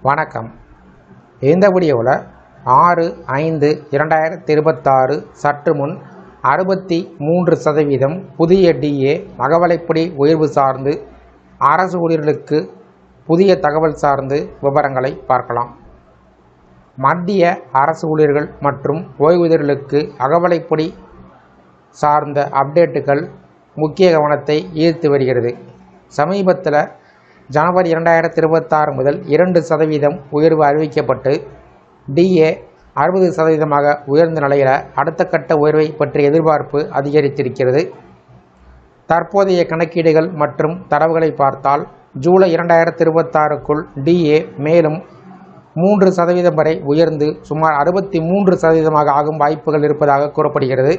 வணக்கம். இந்த வீடியோவில் 6/5/2026 சற்று முன் 63% புதிய டிஏ அகவலைப்படி உயர்வு சார்ந்து அரசு ஊழியர்களுக்கு புதிய தகவல் சார்ந்து விவரங்களை பார்க்கலாம். மத்திய அரசு ஊழியர்கள் மற்றும் ஓய்வூதியர்களுக்கு அகவலைப்படி சார்ந்த அப்டேட்டுகள் முக்கிய கவனத்தை ஈர்த்து வருகிறது. சமீபத்தில் ஜனவரி 2026 முதல் 2% உயர்வு அறிவிக்கப்பட்டு டிஏ 60% உயர்ந்த நிலையில் அடுத்த கட்ட உயர்வை பற்றிய எதிர்பார்ப்பு அதிகரித்திருக்கிறது. தற்போதைய கணக்கீடுகள் மற்றும் தரவுகளை பார்த்தால் ஜூலை 2026க்குள் டிஏ மேலும் 3% வரை உயர்ந்து சுமார் 63% ஆகும் வாய்ப்புகள் இருப்பதாக கூறப்படுகிறது.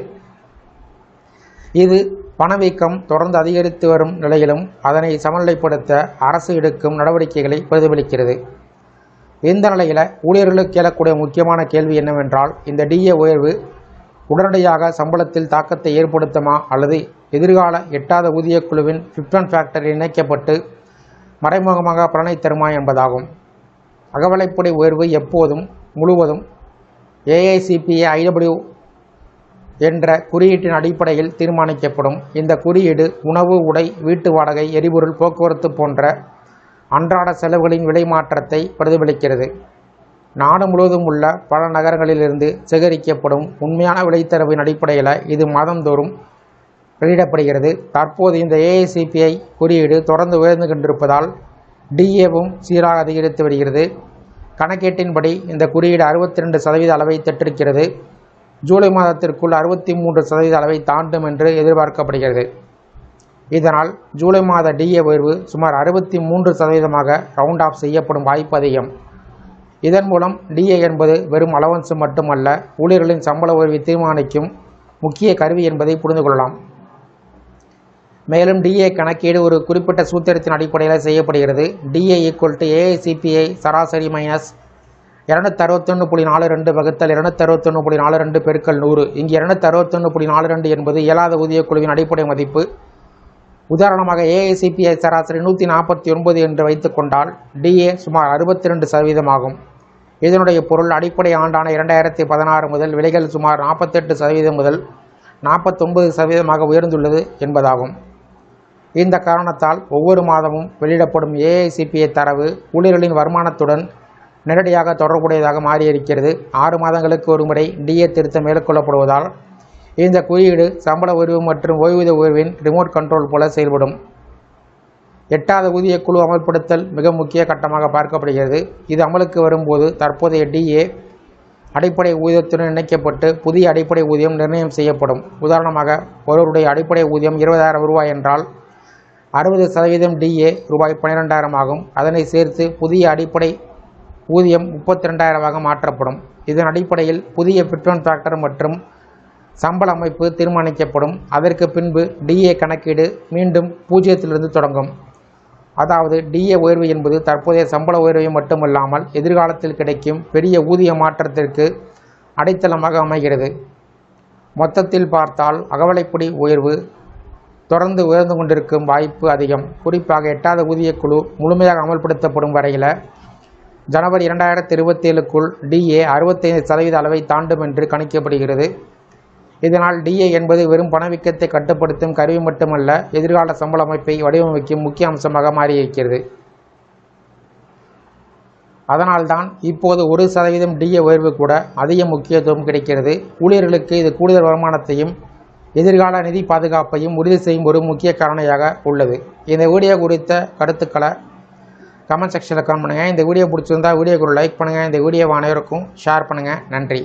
இது பணவீக்கம் தொடர்ந்து அதிகரித்து வரும் நிலையிலும் அதனை சமநிலைப்படுத்த அரசு எடுக்கும் நடவடிக்கைகளை பிரதிபலிக்கிறது. இந்த நிலையில் ஊழியர்களுக்கு எழக்கூடிய முக்கியமான கேள்வி என்னவென்றால், இந்த டிஏ உயர்வு உடனடியாக சம்பளத்தில் தாக்கத்தை ஏற்படுத்துமா அல்லது எதிர்கால எட்டாத ஊதிய குழுவின் ஃபிஃப்த் ஃபேக்டரில் இணைக்கப்பட்டு மறைமுகமாக பலனை தருமா என்பதாகும். அகவலைப்படி உயர்வு எப்போதும் முழுவதும் AICPA-IW என்ற குறியீட்டின் அடிப்படையில் தீர்மானிக்கப்படும். இந்த குறியீடு உணவு, உடை, வீட்டு வாடகை, எரிபொருள், போக்குவரத்து போன்ற அன்றாட செலவுகளின் விலை மாற்றத்தை பிரதிபலிக்கிறது. நாடு முழுவதும் உள்ள பல நகரங்களிலிருந்து சேகரிக்கப்படும் உண்மையான விலைத்தரவின் அடிப்படையில் இது மாதந்தோறும் வெளியிடப்படுகிறது. தற்போது இந்த AICPA குறியீடு தொடர்ந்து உயர்ந்து கொண்டிருப்பதால் டிஏவும் சீராக அதிகரித்து வருகிறது. கணக்கீட்டின்படி இந்த குறியீடு 62% அளவை தொட்டிருக்கிறது. ஜூலை மாதத்திற்குள் 63% அளவை தாண்டும் என்று எதிர்பார்க்கப்படுகிறது. இதனால் ஜூலை மாத டிஏ உயர்வு சுமார் 63% ரவுண்ட் ஆஃப் செய்யப்படும் வாய்ப்பு அதிகம். இதன் மூலம் டிஏ என்பது வெறும் அலவன்ஸ் மட்டுமல்ல, ஊழியர்களின் சம்பள உயர்வை தீர்மானிக்கும் முக்கிய கருவி என்பதை புரிந்து கொள்ளலாம். மேலும் டிஏ கணக்கீடு ஒரு குறிப்பிட்ட சூத்திரத்தின் அடிப்படையில் செய்யப்படுகிறது. டிஏ AICPA சராசரி மைனஸ் 261.42 வகுத்தல் 261.42 பெருக்கல் 100. இங்கு 261.42 என்பது இயலாத ஊதிய குழுவின் அடிப்படை மதிப்பு. உதாரணமாக AICPA சராசரி 149 என்று வைத்துக் கொண்டால் டிஏ சுமார் 62% ஆகும். இதனுடைய பொருள் அடிப்படை ஆண்டான 2016 முதல் விலைகள் சுமார் 48% முதல் 49% உயர்ந்துள்ளது என்பதாகும். இந்த காரணத்தால் ஒவ்வொரு மாதமும் வெளியிடப்படும் AICPA தரவு ஊழியர்களின் வருமானத்துடன் நேரடியாக தொடர்புடையதாக மாறியிருக்கிறது. 6 மாதங்களுக்கு ஒரு முறை டிஏ திருத்தம் மேற்கொள்ளப்படுவதால் இந்த குறியீடு சம்பள உயர்வு மற்றும் ஓய்வூதிய உயர்வின் ரிமோட் கண்ட்ரோல் போல செயல்படும். எட்டாவது ஊதிய குழு அமல்படுத்தல் மிக முக்கிய கட்டமாக பார்க்கப்படுகிறது. இது அமலுக்கு வரும்போது தற்போதைய டிஏ அடிப்படை ஊதியத்துடன் இணைக்கப்பட்டு புதிய அடிப்படை ஊதியம் நிர்ணயம் செய்யப்படும். உதாரணமாக ஒருவருடைய அடிப்படை ஊதியம் 20,000 ரூபாய் என்றால் 60% டிஏ ரூபாய் 12,000 ஆகும். அதனை சேர்த்து புதிய அடிப்படை ஊதியம் 32,000 மாற்றப்படும். இதன் அடிப்படையில் புதிய ஃபிஃப்த் ஃபேக்டர் மற்றும் சம்பள அமைப்பு தீர்மானிக்கப்படும். அதற்கு பின்பு டிஏ கணக்கீடு மீண்டும் 0 தொடங்கும். அதாவது டிஏ உயர்வு என்பது தற்போதைய சம்பள உயர்வை மட்டுமல்லாமல் எதிர்காலத்தில் கிடைக்கும் பெரிய ஊதிய மாற்றத்திற்கு அடித்தளமாக அமைகிறது. மொத்தத்தில் பார்த்தால் அகவலைப்படி உயர்வு தொடர்ந்து உயர்ந்து கொண்டிருக்கும் வாய்ப்பு அதிகம். குறிப்பாக எட்டாவது ஊதிய குழு முழுமையாக அமல்படுத்தப்படும் வரையில் ஜனவரி 2027க்குள் டிஏ 65% அளவை தாண்டும் என்று கணிக்கப்படுகிறது. இதனால் டிஏ என்பது வெறும் பணவீக்கத்தை கட்டுப்படுத்தும் கருவி மட்டுமல்ல, எதிர்கால சம்பள அமைப்பை வடிவமைக்கும் முக்கிய அம்சமாக மாறியிருக்கிறது. அதனால்தான் இப்போது 1% டிஏ உயர்வு கூட அதிக முக்கியத்துவம் கிடைக்கிறது. ஊழியர்களுக்கு இது கூடுதல் வருமானத்தையும் எதிர்கால நிதி பாதுகாப்பையும் உறுதி செய்யும் ஒரு முக்கிய காரணியாக உள்ளது. இந்த வீடியோ குறித்த கருத்துக்களை கமெண்ட் செக்ஷனில் கமெண்ட் பண்ணுங்கள். இந்த வீடியோ பிடிச்சிருந்தால் வீடியோக்கு ஒரு லைக் பண்ணுங்கள். இந்த வீடியோவை அனைவருக்கும் ஷேர் பண்ணுங்கள். நன்றி.